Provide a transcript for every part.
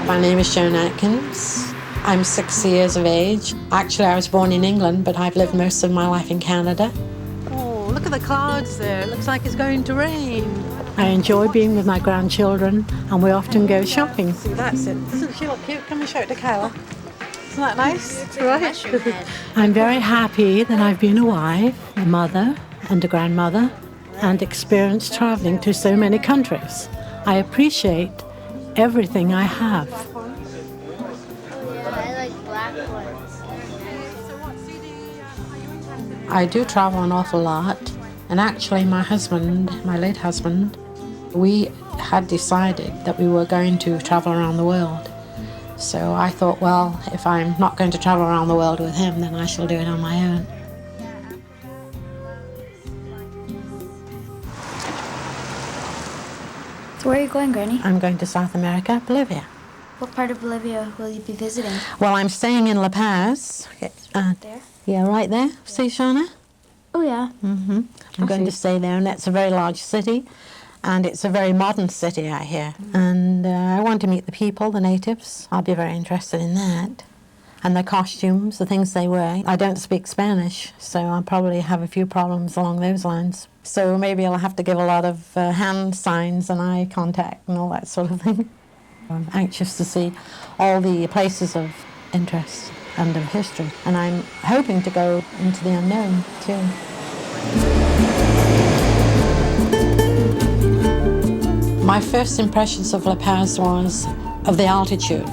My name is Joan Atkins. I'm 60 years of age. Actually, I was born in England, but I've lived most of my life in Canada. Oh, look at the clouds there. It looks like it's going to rain. I enjoy being with my grandchildren, and we often go shopping. See, that's it. Doesn't she look cute? Can we show it to Kyla? Isn't that nice? Right. I'm very happy that I've been a wife, a mother, and a grandmother, and experienced traveling to so many countries. I appreciate everything I have. I like black ones. I do travel an awful lot, and actually my husband, my late husband, we had decided that we were going to travel around the world. So I thought, well, if I'm not going to travel around the world with him, then I shall do it on my own. So where are you going, Granny? I'm going to South America, Bolivia. What part of Bolivia will you be visiting? Well, I'm staying in La Paz. There? Yeah, right there. See, Shauna? Oh, yeah. Mm-hmm. I'm going to stay there, and that's a very large city, and it's a very modern city, I hear. And I want to meet the people, the natives. I'll be very interested in that. And their costumes, the things they wear. I don't speak Spanish, so I'll probably have a few problems along those lines. So maybe I'll have to give a lot of hand signs and eye contact and all that sort of thing. I'm anxious to see all the places of interest and of history. And I'm hoping to go into the unknown, too. My first impressions of La Paz was of the altitude,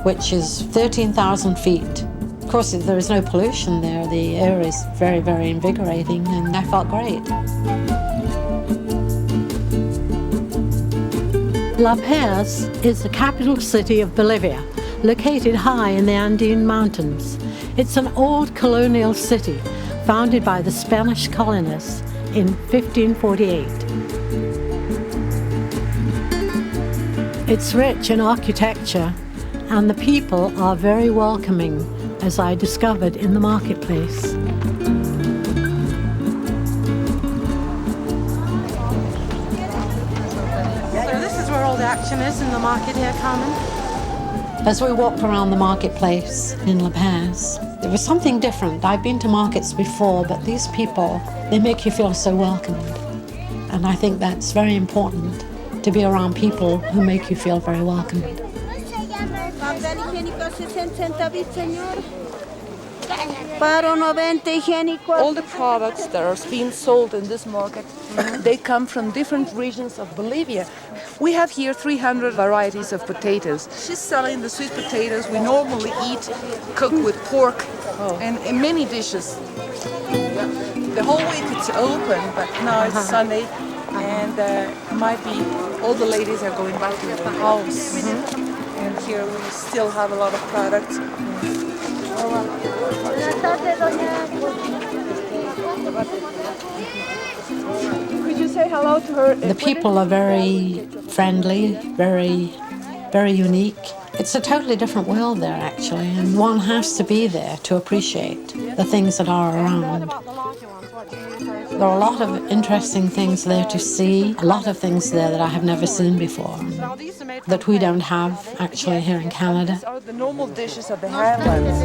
which is 13,000 feet. Of course, there is no pollution there. The air is very, very invigorating, and I felt great. La Paz is the capital city of Bolivia, located high in the Andean Mountains. It's an old colonial city founded by the Spanish colonists in 1548. It's rich in architecture, and the people are very welcoming, as I discovered in the marketplace. So this is where all the action is in the market here, Carmen. As we walked around the marketplace in La Paz, there was something different. I've been to markets before, but these people, they make you feel so welcomed. And I think that's very important, to be around people who make you feel very welcomed. All the products that are being sold in this market, they come from different regions of Bolivia. We have here 300 varieties of potatoes. She's selling the sweet potatoes we normally eat, cooked with pork, and in many dishes. The whole week it's open, but now it's Sunday, and might be all the ladies are going back to the house. And here we still have a lot of products. Could you say hello to her? The people are very friendly, very, very unique. It's a totally different world there, actually, and one has to be there to appreciate the things that are around. There are a lot of interesting things there to see, a lot of things there that I have never seen before, that we don't have actually here in Canada. These are the normal dishes of the highlands.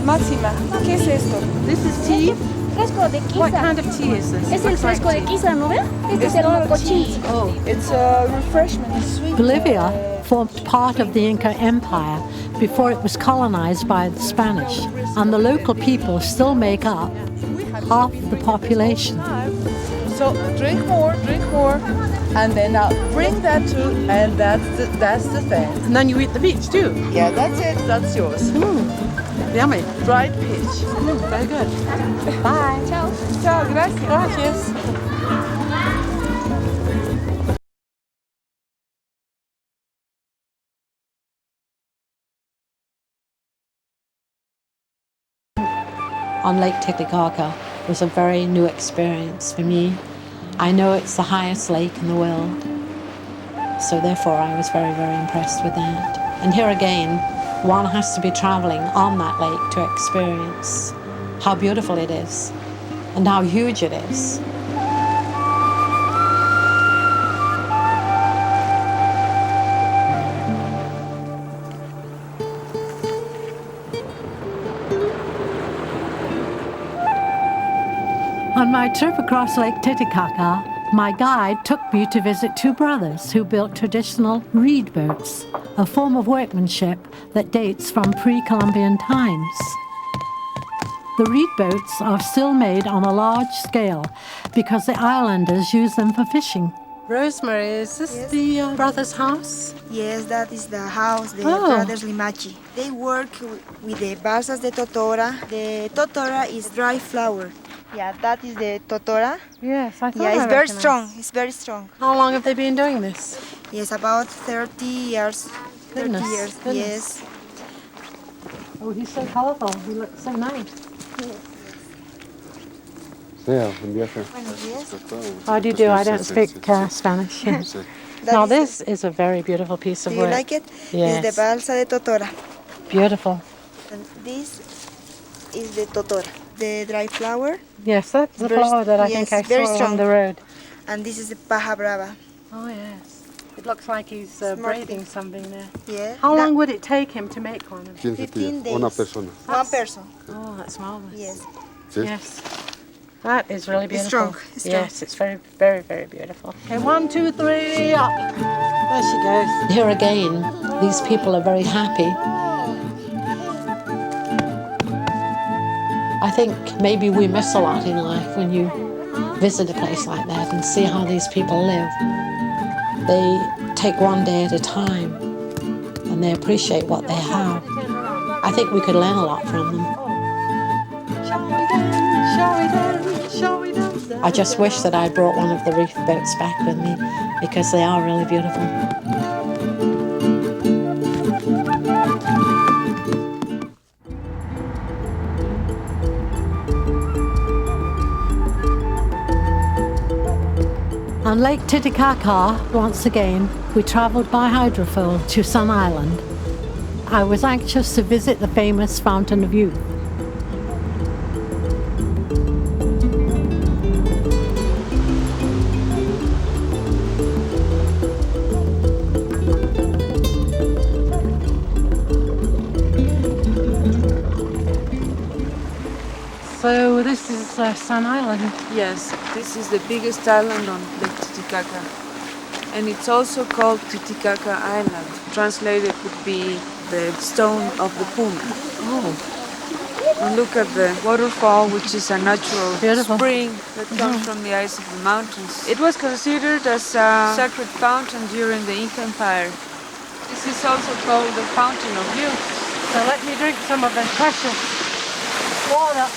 Máxima, ¿qué es esto? This is tea. Fresco de quiza. What kind of tea is this? Es el fresco de quiza, ¿no ve? Este es el mocochín. Oh, it's a refreshment. It's sweet. Bolivia formed part of the Inca Empire before it was colonized by the Spanish, and the local people still make up half the population. So drink more, and then I'll bring that too, and that's the thing. And then you eat the peach too. Yeah, that's it. That's yours. Yummy. Dried peach. Very good. Bye. Ciao. Ciao. Gracias. Gracias. On Lake Titicaca was a very new experience for me. I know it's the highest lake in the world, so therefore I was very, very impressed with that. And here again, one has to be traveling on that lake to experience how beautiful it is and how huge it is. On my trip across Lake Titicaca, my guide took me to visit two brothers who built traditional reed boats, a form of workmanship that dates from pre-Columbian times. The reed boats are still made on a large scale because the islanders use them for fishing. Rosemary, is this Yes. the brother's house? Yes, that is the house, the Oh. brothers Limachi. They work with the balsas de totora. The totora is dry flower. Yeah, that is the totora. Yes, I thought Yeah, I it's very recognized. strong. It's very strong. How long have they been doing this? Yes, about 30 years. 30 Goodness, years. goodness. Yes. Oh, he's so colorful. He looks so nice. Buenos días. How do you do? I don't speak Spanish. That Now is this is a very beautiful piece the, of do you work. like it? Yes. It's the balsa de totora. Beautiful. And this is the totora, the dry flower. Yes, that's the Very flower that I yes, think I very saw on strong. the road. And this is the paja brava. Oh yes. It looks like he's Smarty. braiding something there. Yeah. How That- long would it take him to make one? 15 days. Una persona. One person. Oh, that's marvelous. Yes. Sí. Yes. That is really beautiful. strong, it's strong. Yes, it's very, very, very beautiful. Okay, 1, 2, 3, up. There she goes. Here again, these people are very happy. I think maybe we miss a lot in life when you visit a place like that and see how these people live. They take one day at a time and they appreciate what they have. I think we could learn a lot from them. Shall we dance? Shall we dance? Shall we dance? I just wish that I brought one of the reef boats back with me because they are really beautiful. On Lake Titicaca, once again, we travelled by hydrofoil to Sun Island. I was anxious to visit the famous Fountain of Youth. So this is Sun Island. Yes, this is the biggest island on Lake Titicaca. And it's also called Titicaca Island. Translated would be the stone of the puma. Oh, And look at the waterfall, which is a natural Beautiful. spring that comes from the ice of the mountains. It was considered as a sacred fountain during the Inca Empire. This is also called the Fountain of Youth. so let me drink some of the precious water.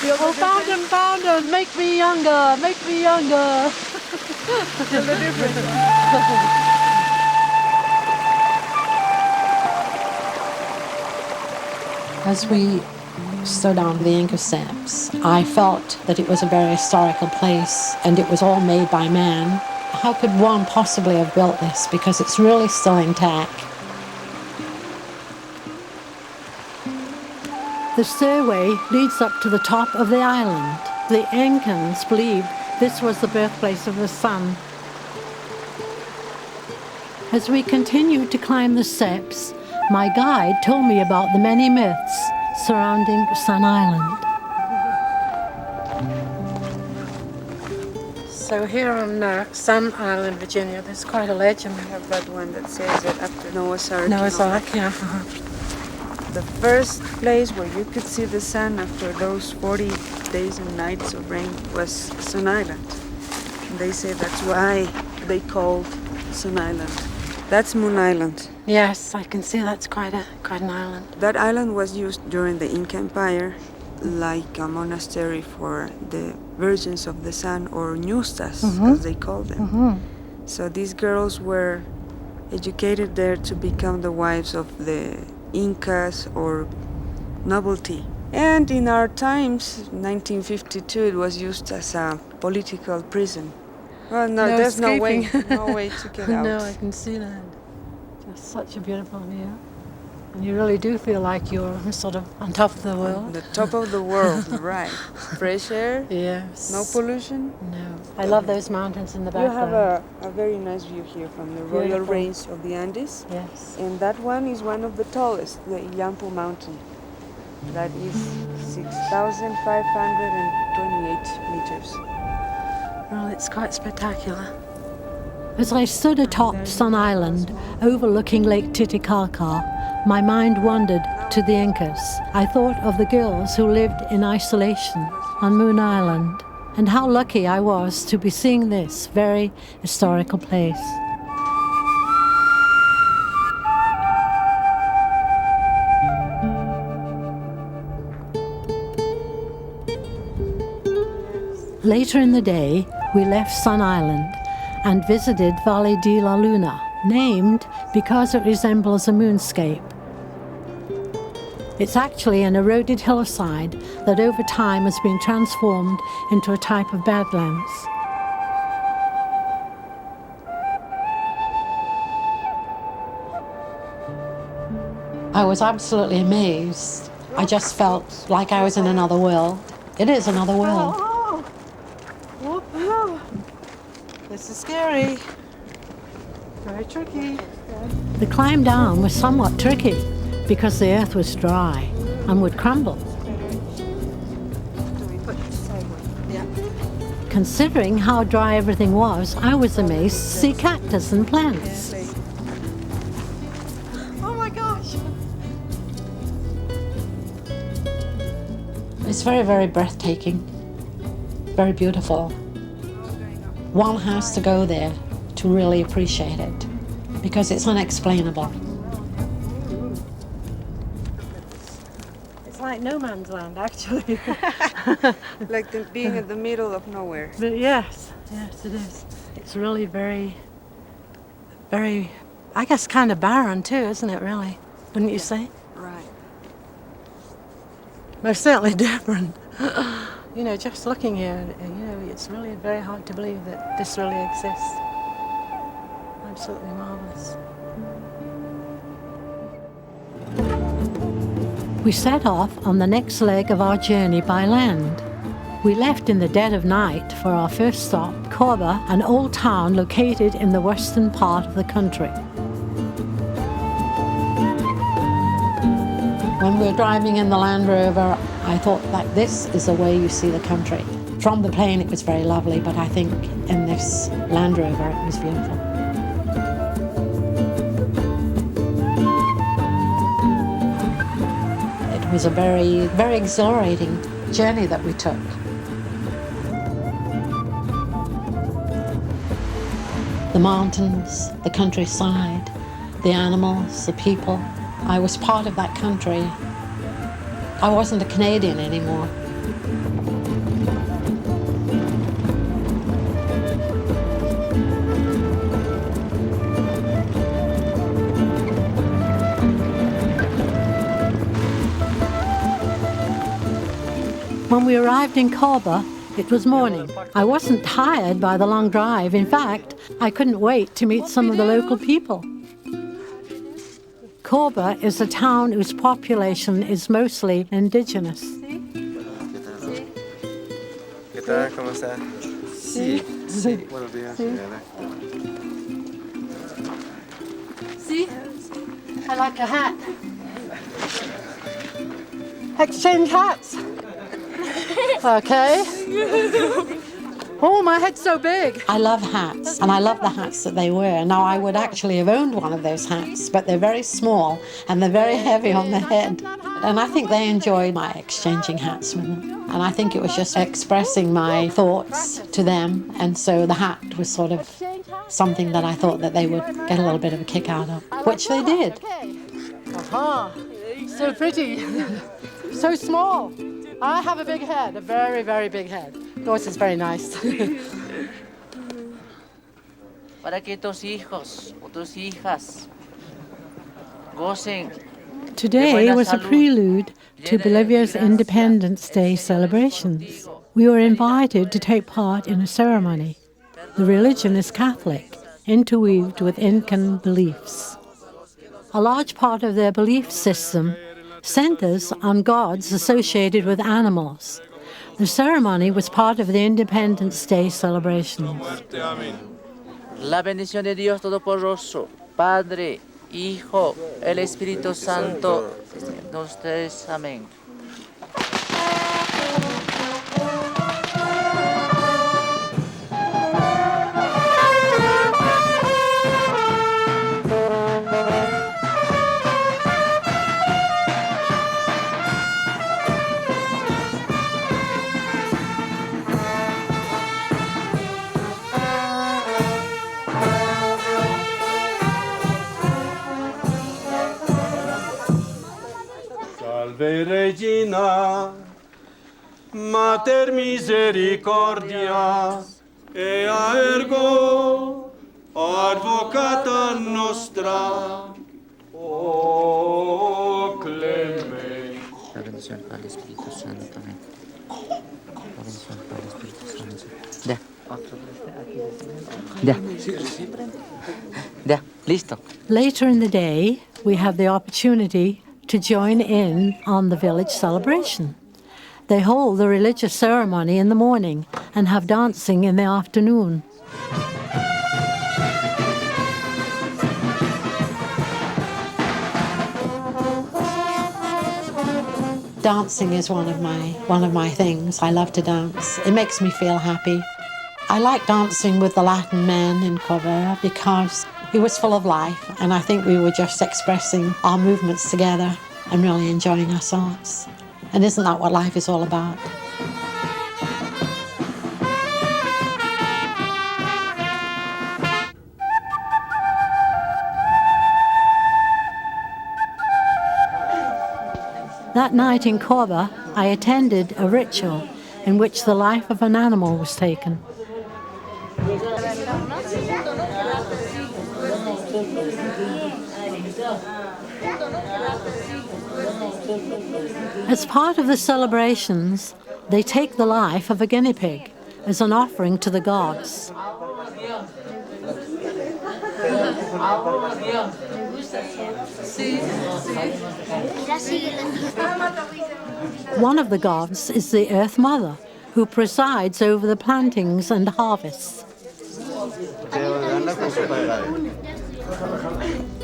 Oh, fountain, make me younger, make me younger. Feel the difference. As we stood on the Inca steps, I felt that it was a very historical place and it was all made by man. How could one possibly have built this? Because it's really still intact. The stairway leads up to the top of the island. The Incans believed this was the birthplace of the sun. As we continued to climb the steps, my guide told me about the many myths surrounding Sun Island. So here on Sun Island, Virginia, there's quite a legend. I have that one that says that after Noah's Ark. Noah's Ark, yeah. The first place where you could see the sun after those 40 days and nights of rain was Sun Island. And they say that's why they called Sun Island. That's Moon Island. Yes, I can see that's quite an island. That island was used during the Inca Empire like a monastery for the Virgins of the Sun, or ñustas, as they call them. So these girls were educated there to become the wives of the Incas or nobility. And in our times, 1952, it was used as a political prison. Well, no, No there's no way, escaping. no way to get out. No, I can see that. Just such a beautiful view. And you really do feel like you're sort of On top of the world. The top of the world, right? Fresh air, Yes. no pollution. No. I love those mountains in the You background. have a very nice view here from the Royal Beautiful. Range of the Andes. Yes. And that one is one of the tallest, the Yampo Mountain. That is 6,528 meters. Well, it's quite spectacular. As I stood atop Sun Island, overlooking Lake Titicaca, my mind wandered to the Incas. I thought of the girls who lived in isolation on Moon Island, and how lucky I was to be seeing this very historical place. Later in the day, we left Sun Island and visited Valle de la Luna, named because it resembles a moonscape. It's actually an eroded hillside that over time has been transformed into a type of badlands. I was absolutely amazed. I just felt like I was in another world. It is another world. Oh, whoop. This is scary. Very tricky. The climb down was somewhat tricky because the earth was dry and would crumble. Yeah. Considering how dry everything was, I was amazed to see cactus and plants. Oh my gosh. It's very, very breathtaking. Very beautiful. One has to go there to really appreciate it because it's unexplainable. It's like no man's land, actually. Like being in the middle of nowhere. But yes, it is. It's really very, I guess, kind of barren too, isn't it, really? Wouldn't you say? Right. Most certainly different. You know, just looking here, you know, it's really very hard to believe that this really exists. Absolutely marvelous. We set off on the next leg of our journey by land. We left in the dead of night for our first stop, Corba, an old town located in the western part of the country. When we were driving in the Land Rover, I thought that this is the way you see the country. From the plane, it was very lovely, but I think in this Land Rover, it was beautiful. It was a very, very exhilarating journey that we took. The mountains, the countryside, the animals, the people. I was part of that country. I wasn't a Canadian anymore. When we arrived in Corba, it was morning. I wasn't tired by the long drive. In fact, I couldn't wait to meet some of the local people. Corba is a town whose population is mostly indigenous. ¿Qué tal? ¿Cómo está? Sí. Sí. Buenos días, señora. See? I like a hat. Exchange hats. Okay. Oh, my head's so big. I love hats, and I love the hats that they wear. Now, I would actually have owned one of those hats, but they're very small and they're very heavy on the head. And I think they enjoyed my exchanging hats with them. And I think it was just expressing my thoughts to them. And so the hat was sort of something that I thought that they would get a little bit of a kick out of, which they did. Aha, so pretty. So small. I have a big head, a very, very big head. Yours is very nice. Para que tus hijos o tus hijas gocen. Today was a prelude to Bolivia's Independence Day celebrations. We were invited to take part in a ceremony. The religion is Catholic, interweaved with Incan beliefs. A large part of their belief system centers on gods associated with animals. The ceremony was part of the Independence Day celebrations. La bendición de Dios Todopoderoso, Padre, Hijo, el Espíritu Santo, de ustedes, amén. Salve Regina, Mater misericordia, ea ergo advocata nostra, o clemente. La bendición al Espíritu Santo. Amén. La bendición al Espíritu Santo. Ya. Ya. Ya. Listo. Later in the day, we have the opportunity to join in on the village celebration. They hold the religious ceremony in the morning and have dancing in the afternoon. Dancing is one of my things. I love to dance. It makes me feel happy. I like dancing with the Latin men in Covera because it was full of life, and I think we were just expressing our movements together and really enjoying ourselves. And isn't that what life is all about? That night in Corba, I attended a ritual in which the life of an animal was taken. As part of the celebrations, they take the life of a guinea pig as an offering to the gods. One of the gods is the Earth Mother, who presides over the plantings and harvests.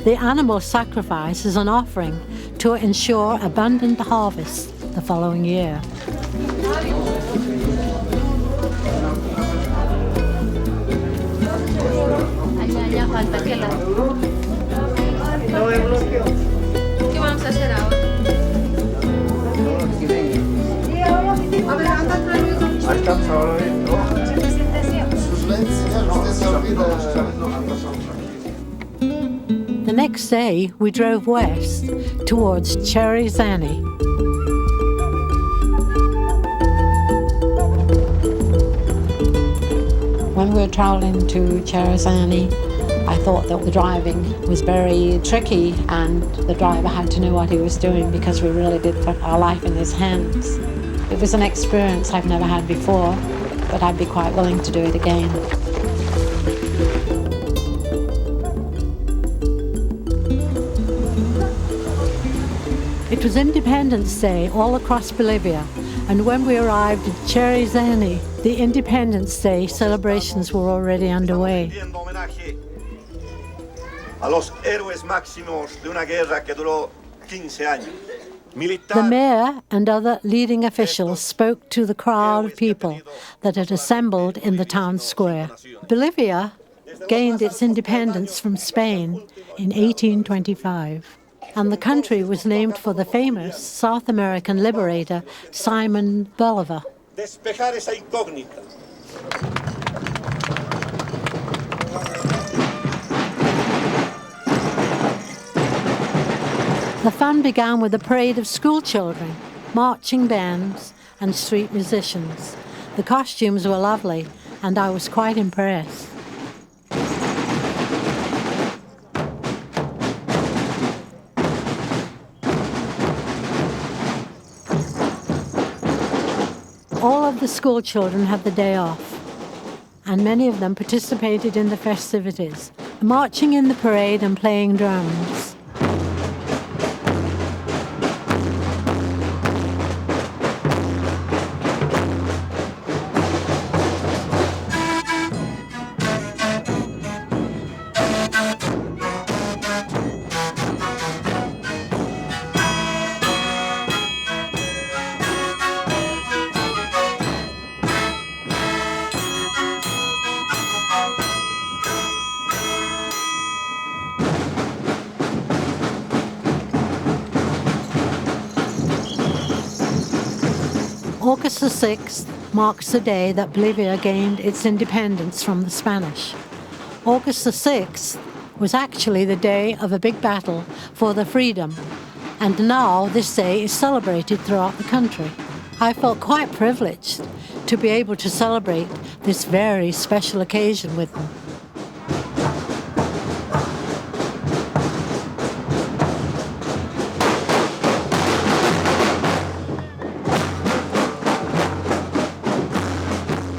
The animal sacrifice is an offering to ensure abundant harvest the following year. ¿Qué vamos a hacer ahora? The next day, we drove west towards Cherizani. When we were traveling to Cherizani, I thought that the driving was very tricky and the driver had to know what he was doing because we really did put our life in his hands. It was an experience I've never had before, but I'd be quite willing to do it again. It was Independence Day all across Bolivia, and when we arrived at Cherizani, the Independence Day celebrations were already underway. A los héroes máximos de una guerra que duró 15 años. The mayor and other leading officials spoke to the crowd of people that had assembled in the town square. Bolivia gained its independence from Spain in 1825, and the country was named for the famous South American liberator Simon Bolivar. Despejar esa incógnita. The fun began with a parade of school children, marching bands, and street musicians. The costumes were lovely, and I was quite impressed. All of the school children had the day off, and many of them participated in the festivities, marching in the parade and playing drums. August the 6th marks the day that Bolivia gained its independence from the Spanish. August the 6th was actually the day of a big battle for the freedom and now this day is celebrated throughout the country. I felt quite privileged to be able to celebrate this very special occasion with them.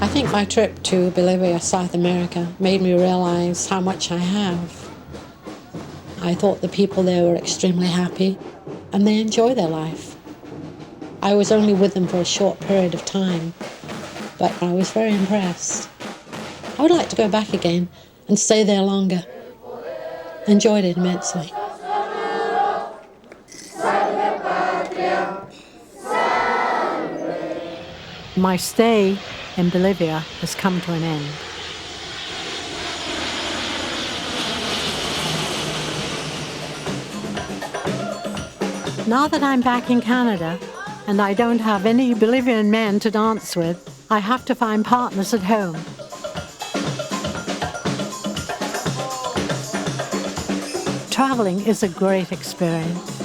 I think my trip to Bolivia, South America, made me realize how much I have. I thought the people there were extremely happy and they enjoy their life. I was only with them for a short period of time, but I was very impressed. I would like to go back again and stay there longer. Enjoyed it immensely. My stay in Bolivia has come to an end. Now that I'm back in Canada and I don't have any Bolivian men to dance with, I have to find partners at home. Traveling is a great experience.